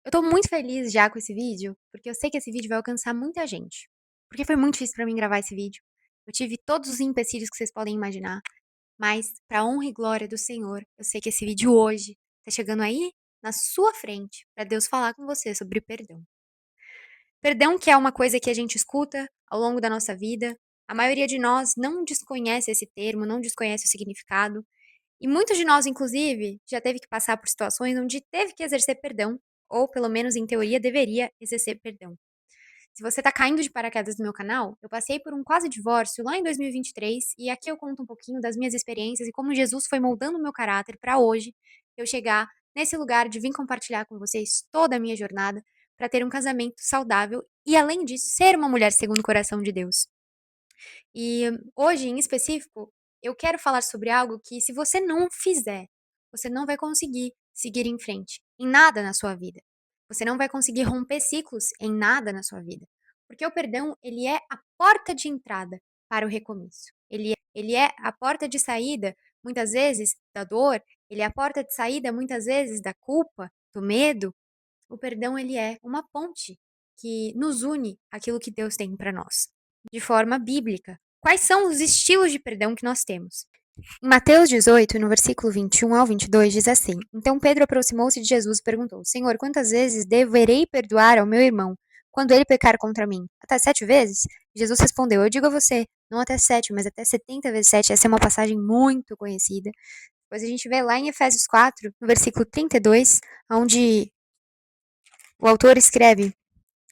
Eu tô muito feliz já com esse vídeo, porque eu sei que esse vídeo vai alcançar muita gente. Porque foi muito difícil pra mim gravar esse vídeo. Eu tive todos os empecilhos que vocês podem imaginar, mas pra honra e glória do Senhor, eu sei que esse vídeo hoje tá chegando aí na sua frente pra Deus falar com você sobre perdão. Perdão que é uma coisa que a gente escuta ao longo da nossa vida. A maioria de nós não desconhece esse termo, não desconhece o significado. E muitos de nós, inclusive, já teve que passar por situações onde teve que exercer perdão, ou pelo menos em teoria deveria exercer perdão. Se você tá caindo de paraquedas no meu canal, eu passei por um quase divórcio lá em 2023 e aqui eu conto um pouquinho das minhas experiências e como Jesus foi moldando o meu caráter para hoje eu chegar nesse lugar de vir compartilhar com vocês toda a minha jornada para ter um casamento saudável e além disso ser uma mulher segundo o coração de Deus. E hoje, em específico, eu quero falar sobre algo que, se você não fizer, você não vai conseguir seguir em frente em nada na sua vida. Você não vai conseguir romper ciclos em nada na sua vida. Porque o perdão, ele é a porta de entrada para o recomeço. Ele é a porta de saída, muitas vezes, da dor, ele é a porta de saída, muitas vezes, da culpa, do medo. O perdão, ele é uma ponte que nos une àquilo que Deus tem para nós de forma bíblica. Quais são os estilos de perdão que nós temos? Em Mateus 18, no versículo 21 ao 22, diz assim: Então Pedro aproximou-se de Jesus e perguntou: Senhor, quantas vezes deverei perdoar ao meu irmão quando ele pecar contra mim? Até 7 vezes? Jesus respondeu: Eu digo a você, não até 7, mas até 70 vezes 7. Essa é uma passagem muito conhecida. Depois a gente vê lá em Efésios 4, no versículo 32, onde o autor escreve: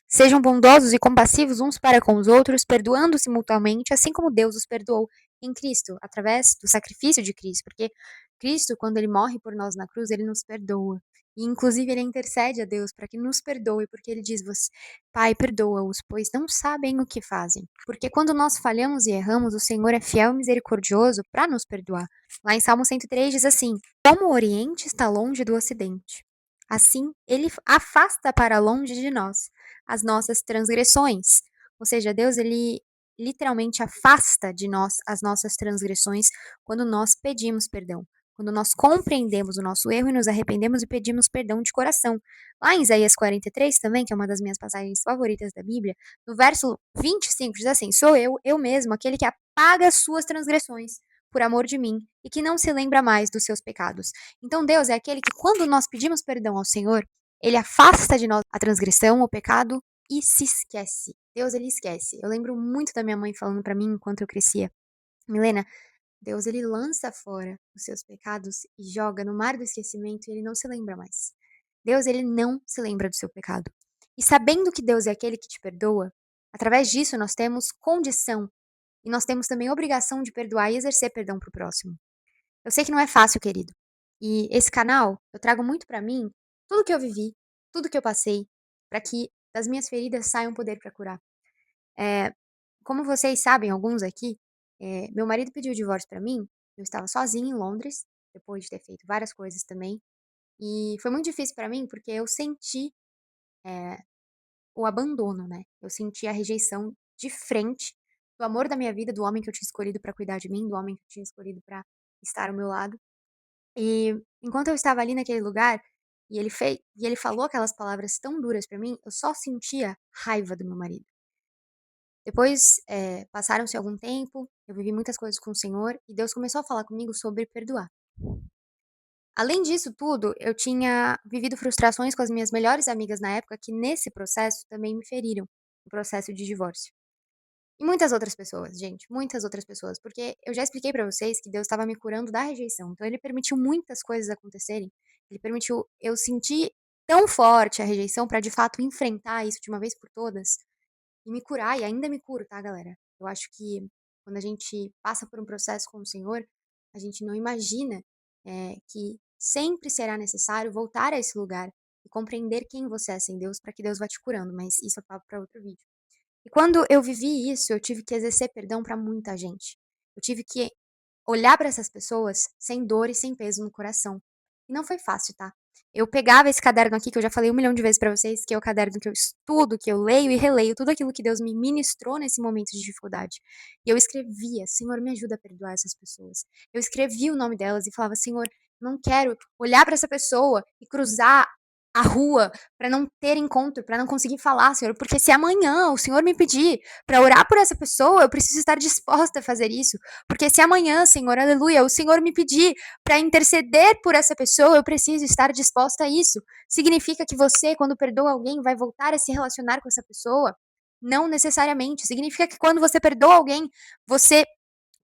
Sejam bondosos e compassivos uns para com os outros, perdoando-se mutuamente, assim como Deus os perdoou em Cristo, através do sacrifício de Cristo. Porque Cristo, quando ele morre por nós na cruz, ele nos perdoa. E, inclusive, ele intercede a Deus para que nos perdoe, porque ele diz: Pai, perdoa-os, pois não sabem o que fazem. Porque quando nós falhamos e erramos, o Senhor é fiel e misericordioso para nos perdoar. Lá em Salmo 103 diz assim: Como o Oriente está longe do Ocidente, assim ele afasta para longe de nós as nossas transgressões. Ou seja, Deus, ele literalmente afasta de nós as nossas transgressões quando nós pedimos perdão. Quando nós compreendemos o nosso erro e nos arrependemos e pedimos perdão de coração. Lá em Isaías 43 também, que é uma das minhas passagens favoritas da Bíblia, no verso 25 diz assim: Sou eu mesmo, aquele que apaga as suas transgressões por amor de mim e que não se lembra mais dos seus pecados. Então Deus é aquele que, quando nós pedimos perdão ao Senhor, ele afasta de nós a transgressão, o pecado e se esquece. Deus, ele esquece. Eu lembro muito da minha mãe falando pra mim enquanto eu crescia: Milena, Deus, ele lança fora os seus pecados e joga no mar do esquecimento e ele não se lembra mais. Deus, ele não se lembra do seu pecado. E sabendo que Deus é aquele que te perdoa, através disso nós temos condição e nós temos também obrigação de perdoar e exercer perdão pro próximo. Eu sei que não é fácil, querido. E esse canal, eu trago muito pra mim tudo que eu vivi, tudo que eu passei, pra que das minhas feridas saia um poder pra curar. Eh, Como vocês sabem, alguns aqui, meu marido pediu o divórcio pra mim, eu estava sozinha em Londres, depois de ter feito várias coisas também, e foi muito difícil pra mim, porque eu senti, eh, o abandono, né, eu senti a rejeição de frente do amor da minha vida, do homem que eu tinha escolhido pra cuidar de mim, do homem que eu tinha escolhido pra estar ao meu lado. E enquanto eu estava ali naquele lugar, e ele falou aquelas palavras tão duras pra mim, eu só sentia raiva do meu marido. Depois, passaram-se algum tempo, eu vivi muitas coisas com o Senhor e Deus começou a falar comigo sobre perdoar. Além disso tudo, eu tinha vivido frustrações com as minhas melhores amigas na época que nesse processo também me feriram, no processo de divórcio. E muitas outras pessoas, gente, muitas outras pessoas, porque eu já expliquei pra vocês que Deus estava me curando da rejeição, então ele permitiu muitas coisas acontecerem, ele permitiu eu sentir tão forte a rejeição pra de fato enfrentar isso de uma vez por todas, e me curar, e ainda me curo, tá, galera? Eu acho que quando a gente passa por um processo com o Senhor, a gente não imagina que sempre será necessário voltar a esse lugar e compreender quem você é sem Deus para que Deus vá te curando, mas isso é papo para outro vídeo. E quando eu vivi isso, eu tive que exercer perdão para muita gente. Eu tive que olhar para essas pessoas sem dor e sem peso no coração. E não foi fácil, tá? Eu pegava esse caderno aqui, que eu já falei 1 milhão de vezes pra vocês, que é o caderno que eu estudo, que eu leio e releio tudo aquilo que Deus me ministrou nesse momento de dificuldade. E eu escrevia: Senhor, me ajuda a perdoar essas pessoas. Eu escrevia o nome delas e falava: Senhor, não quero olhar pra essa pessoa e cruzar a rua para não ter encontro, para não conseguir falar, Senhor, porque se amanhã o Senhor me pedir para orar por essa pessoa, eu preciso estar disposta a fazer isso, porque se amanhã, Senhor, aleluia, o Senhor me pedir para interceder por essa pessoa, eu preciso estar disposta a isso. Significa que você, quando perdoa alguém, vai voltar a se relacionar com essa pessoa? Não necessariamente. Significa que quando você perdoa alguém, você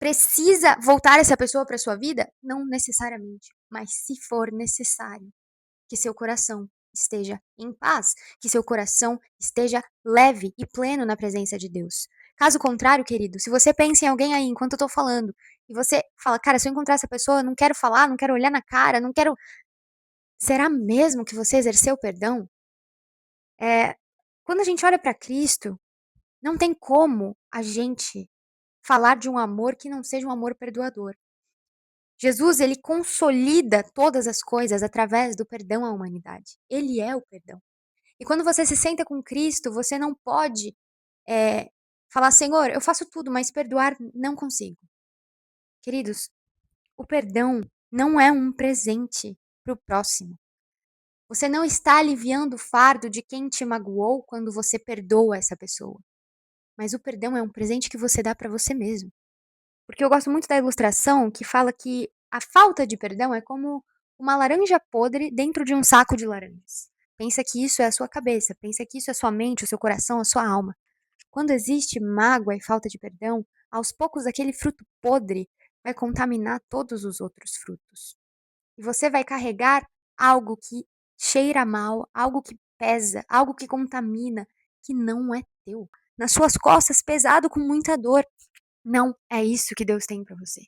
precisa voltar essa pessoa para sua vida? Não necessariamente, mas se for necessário, que seu coração esteja em paz, que seu coração esteja leve e pleno na presença de Deus. Caso contrário, querido, se você pensa em alguém aí enquanto eu tô falando, e você fala, cara, se eu encontrar essa pessoa, eu não quero falar, não quero olhar na cara, não quero. Será mesmo que você exerceu perdão? É, quando a gente olha para Cristo, não tem como a gente falar de um amor que não seja um amor perdoador. Jesus, ele consolida todas as coisas através do perdão à humanidade. Ele é o perdão. E quando você se senta com Cristo, você não pode falar, Senhor, eu faço tudo, mas perdoar não consigo. Queridos, o perdão não é um presente para o próximo. Você não está aliviando o fardo de quem te magoou quando você perdoa essa pessoa. Mas o perdão é um presente que você dá para você mesmo. Porque eu gosto muito da ilustração que fala que a falta de perdão é como uma laranja podre dentro de um saco de laranjas. Pensa que isso é a sua cabeça, pensa que isso é a sua mente, o seu coração, a sua alma. Quando existe mágoa e falta de perdão, aos poucos aquele fruto podre vai contaminar todos os outros frutos. E você vai carregar algo que cheira mal, algo que pesa, algo que contamina, que não é teu. Nas suas costas, pesado com muita dor. Não é isso que Deus tem para você.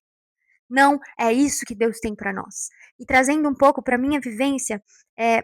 Não é isso que Deus tem para nós. E trazendo um pouco para minha vivência, é,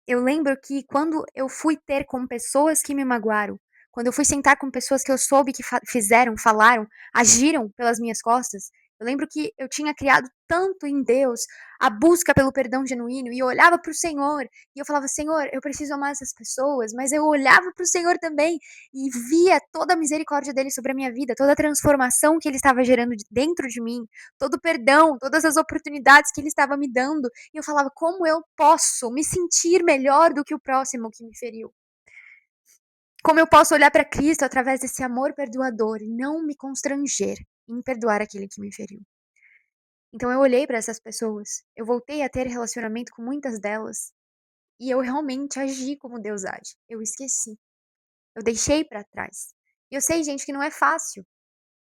eu lembro que quando eu fui ter com pessoas que me magoaram, quando eu fui sentar com pessoas que eu soube que fizeram, falaram, agiram pelas minhas costas, eu lembro que eu tinha criado tanto em Deus a busca pelo perdão genuíno e eu olhava para o Senhor e eu falava, Senhor, eu preciso amar essas pessoas, mas eu olhava para o Senhor também e via toda a misericórdia dele sobre a minha vida, toda a transformação que ele estava gerando dentro de mim, todo o perdão, todas as oportunidades que ele estava me dando. E eu falava, como eu posso me sentir melhor do que o próximo que me feriu? Como eu posso olhar para Cristo através desse amor perdoador e não me constranger em perdoar aquele que me feriu? Então eu olhei para essas pessoas, eu voltei a ter relacionamento com muitas delas e eu realmente agi como Deus age. Eu esqueci, eu deixei para trás. E eu sei, gente, que não é fácil.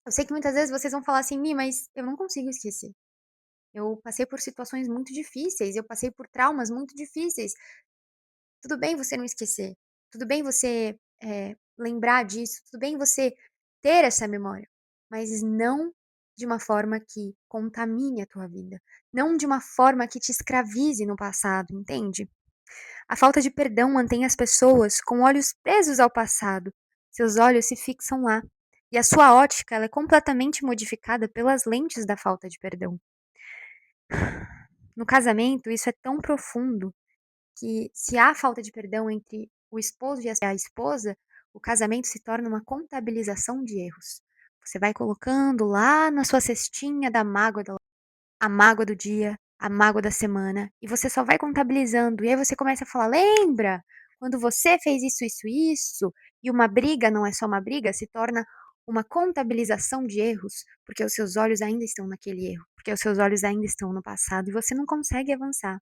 Eu sei que muitas vezes vocês vão falar assim, mas eu não consigo esquecer. Eu passei por situações muito difíceis, eu passei por traumas muito difíceis. Tudo bem você não esquecer, tudo bem você lembrar disso, tudo bem você ter essa memória, mas não de uma forma que contamine a tua vida, não de uma forma que te escravize no passado, entende? A falta de perdão mantém as pessoas com olhos presos ao passado, seus olhos se fixam lá, e a sua ótica ela é completamente modificada pelas lentes da falta de perdão. No casamento, isso é tão profundo que, se há falta de perdão entre o esposo e a esposa, o casamento se torna uma contabilização de erros. Você vai colocando lá na sua cestinha da mágoa, a mágoa do dia, a mágoa da semana, e você só vai contabilizando. E aí você começa a falar: lembra quando você fez isso, isso, isso? E uma briga não é só uma briga, se torna uma contabilização de erros, porque os seus olhos ainda estão naquele erro, porque os seus olhos ainda estão no passado e você não consegue avançar.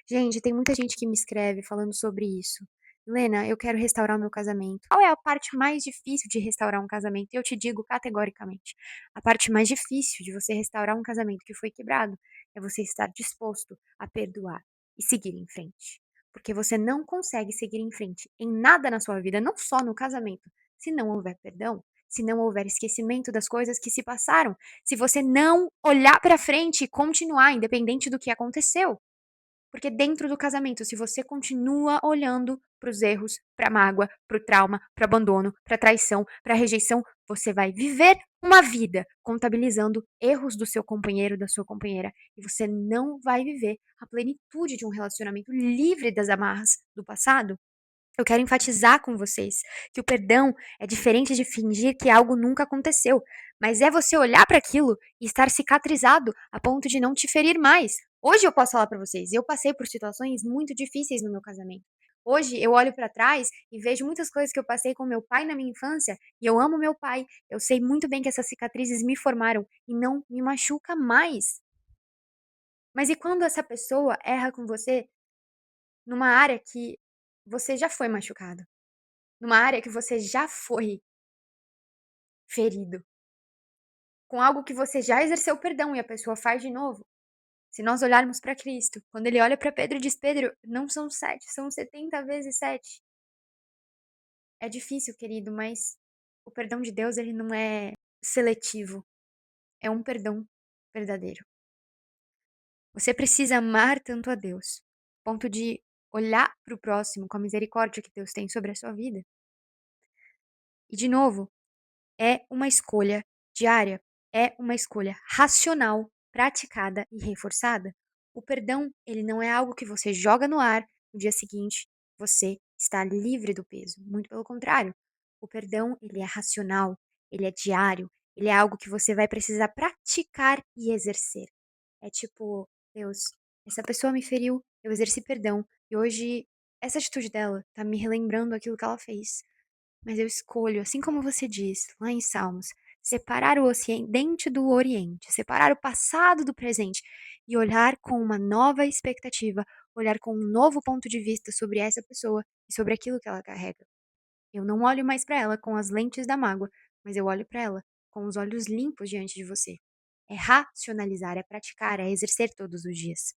Gente, tem muita gente que me escreve falando sobre isso. Lena, eu quero restaurar o meu casamento. Qual é a parte mais difícil de restaurar um casamento? Eu te digo categoricamente: a parte mais difícil de você restaurar um casamento que foi quebrado é você estar disposto a perdoar e seguir em frente. Porque você não consegue seguir em frente em nada na sua vida, não só no casamento, se não houver perdão, se não houver esquecimento das coisas que se passaram, se você não olhar para frente e continuar, independente do que aconteceu. Porque dentro do casamento, se você continua olhando para os erros, para a mágoa, para o trauma, para o abandono, para a traição, para a rejeição, você vai viver uma vida contabilizando erros do seu companheiro, da sua companheira, e você não vai viver a plenitude de um relacionamento livre das amarras do passado. Eu quero enfatizar com vocês que o perdão é diferente de fingir que algo nunca aconteceu, mas é você olhar para aquilo e estar cicatrizado a ponto de não te ferir mais. Hoje eu posso falar para vocês, eu passei por situações muito difíceis no meu casamento. Hoje eu olho pra trás e vejo muitas coisas que eu passei com meu pai na minha infância, e eu amo meu pai. Eu sei muito bem que essas cicatrizes me formaram e não me machuca mais. Mas e quando essa pessoa erra com você numa área que você já foi machucado, numa área que você já foi ferido, com algo que você já exerceu perdão e a pessoa faz de novo? Se nós olharmos para Cristo, quando ele olha para Pedro e diz: Pedro, não são 7, são 70 vezes 7. É difícil, querido, mas o perdão de Deus, ele não é seletivo, é um perdão verdadeiro. Você precisa amar tanto a Deus, a ponto de olhar para o próximo com a misericórdia que Deus tem sobre a sua vida. E, de novo, é uma escolha diária, é uma escolha racional, praticada e reforçada. O perdão, ele não é algo que você joga no ar, no dia seguinte você está livre do peso. Muito pelo contrário. O perdão, ele é racional, ele é diário, ele é algo que você vai precisar praticar e exercer. É tipo, Deus, essa pessoa me feriu, eu exerci perdão, e hoje essa atitude dela tá me relembrando aquilo que ela fez. Mas eu escolho, assim como você diz lá em Salmos, separar o Ocidente do Oriente, separar o passado do presente e olhar com uma nova expectativa, olhar com um novo ponto de vista sobre essa pessoa e sobre aquilo que ela carrega. Eu não olho mais para ela com as lentes da mágoa, mas eu olho para ela com os olhos limpos diante de você. É racionalizar, é praticar, é exercer todos os dias.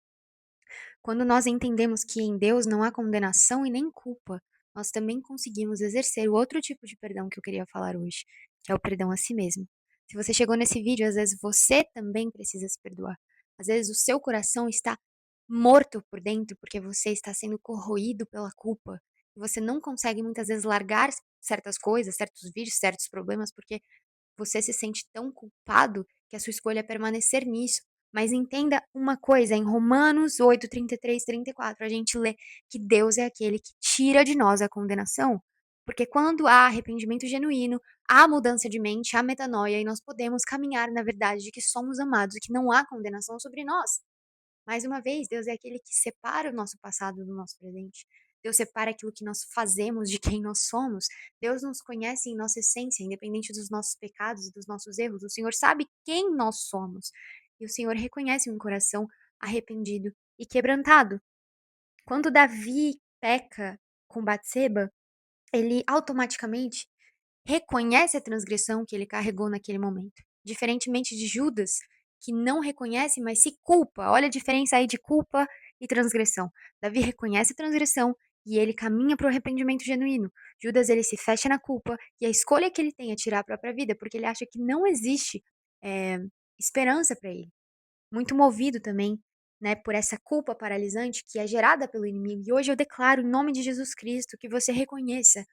Quando nós entendemos que em Deus não há condenação e nem culpa, nós também conseguimos exercer o outro tipo de perdão que eu queria falar hoje, que é o perdão a si mesmo. Se você chegou nesse vídeo, às vezes você também precisa se perdoar. Às vezes o seu coração está morto por dentro porque você está sendo corroído pela culpa. E você não consegue muitas vezes largar certas coisas, certos vídeos, certos problemas, porque você se sente tão culpado que a sua escolha é permanecer nisso. Mas entenda uma coisa, em Romanos 8, 33, 34, a gente lê que Deus é aquele que tira de nós a condenação. Porque quando há arrependimento genuíno, há mudança de mente, há metanoia, e nós podemos caminhar na verdade de que somos amados e que não há condenação sobre nós. Mais uma vez, Deus é aquele que separa o nosso passado do nosso presente. Deus separa aquilo que nós fazemos de quem nós somos. Deus nos conhece em nossa essência, independente dos nossos pecados e dos nossos erros. O Senhor sabe quem nós somos. E o Senhor reconhece um coração arrependido e quebrantado. Quando Davi peca com Batseba, ele automaticamente reconhece a transgressão que ele carregou naquele momento. Diferentemente de Judas, que não reconhece, mas se culpa. Olha a diferença aí de culpa e transgressão. Davi reconhece a transgressão e ele caminha para o arrependimento genuíno. Judas, ele se fecha na culpa e a escolha que ele tem é tirar a própria vida, porque ele acha que não existe esperança para ele. Muito movido também, né, por essa culpa paralisante que é gerada pelo inimigo. E hoje eu declaro, em nome de Jesus Cristo, que você reconheça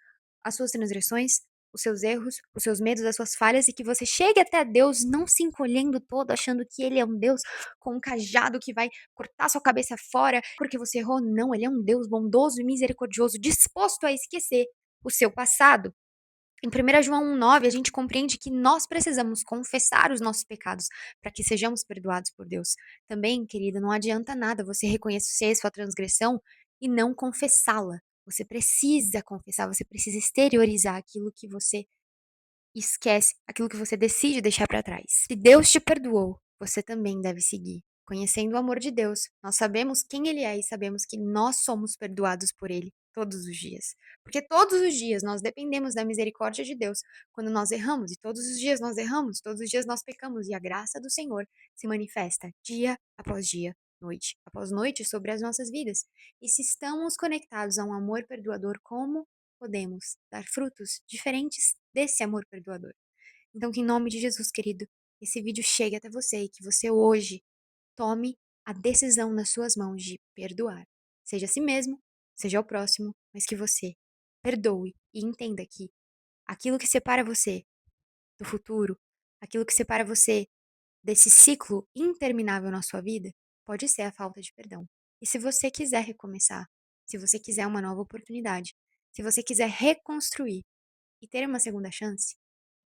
as suas transgressões, os seus erros, os seus medos, as suas falhas e que você chegue até Deus não se encolhendo todo, achando que Ele é um Deus com um cajado que vai cortar sua cabeça fora porque você errou. Não, Ele é um Deus bondoso e misericordioso, disposto a esquecer o seu passado. Em 1 João 1,9, a gente compreende que nós precisamos confessar os nossos pecados para que sejamos perdoados por Deus. Também, querida, não adianta nada você reconhecer sua transgressão e não confessá-la. Você precisa confessar, você precisa exteriorizar aquilo que você esquece, aquilo que você decide deixar para trás. Se Deus te perdoou, você também deve seguir. Conhecendo o amor de Deus, nós sabemos quem Ele é e sabemos que nós somos perdoados por Ele todos os dias. Porque todos os dias nós dependemos da misericórdia de Deus quando nós erramos, e todos os dias nós erramos, todos os dias nós pecamos, e a graça do Senhor se manifesta dia após dia, noite após noite sobre as nossas vidas. E se estamos conectados a um amor perdoador, como podemos dar frutos diferentes desse amor perdoador? Então, que em nome de Jesus, querido, esse vídeo chegue até você e que você hoje tome a decisão nas suas mãos de perdoar. Seja a si mesmo, seja ao próximo, mas que você perdoe e entenda que aquilo que separa você do futuro, aquilo que separa você desse ciclo interminável na sua vida, pode ser a falta de perdão. E se você quiser recomeçar, se você quiser uma nova oportunidade, se você quiser reconstruir e ter uma segunda chance,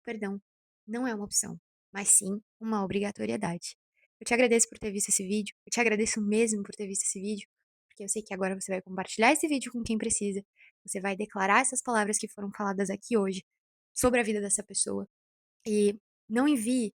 o perdão não é uma opção, mas sim uma obrigatoriedade. Eu te agradeço por ter visto esse vídeo, eu te agradeço mesmo por ter visto esse vídeo, porque eu sei que agora você vai compartilhar esse vídeo com quem precisa, você vai declarar essas palavras que foram faladas aqui hoje sobre a vida dessa pessoa. E não envie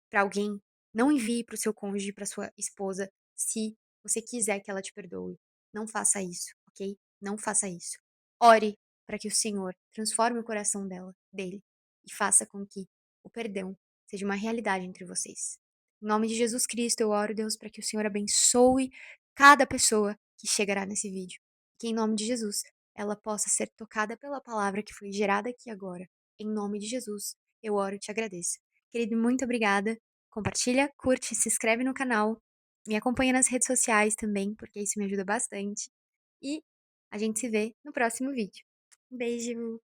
para alguém, não envie para o seu cônjuge, para sua esposa, se você quiser que ela te perdoe. Não faça isso, ok? Não faça isso. Ore para que o Senhor transforme o coração dele e faça com que o perdão seja uma realidade entre vocês. Em nome de Jesus Cristo, eu oro, Deus, para que o Senhor abençoe cada pessoa que chegará nesse vídeo. Que em nome de Jesus ela possa ser tocada pela palavra que foi gerada aqui agora. Em nome de Jesus, eu oro e te agradeço. Querido, muito obrigada. Compartilha, curte, se inscreve no canal. Me acompanha nas redes sociais também, porque isso me ajuda bastante. E a gente se vê no próximo vídeo. Um beijo!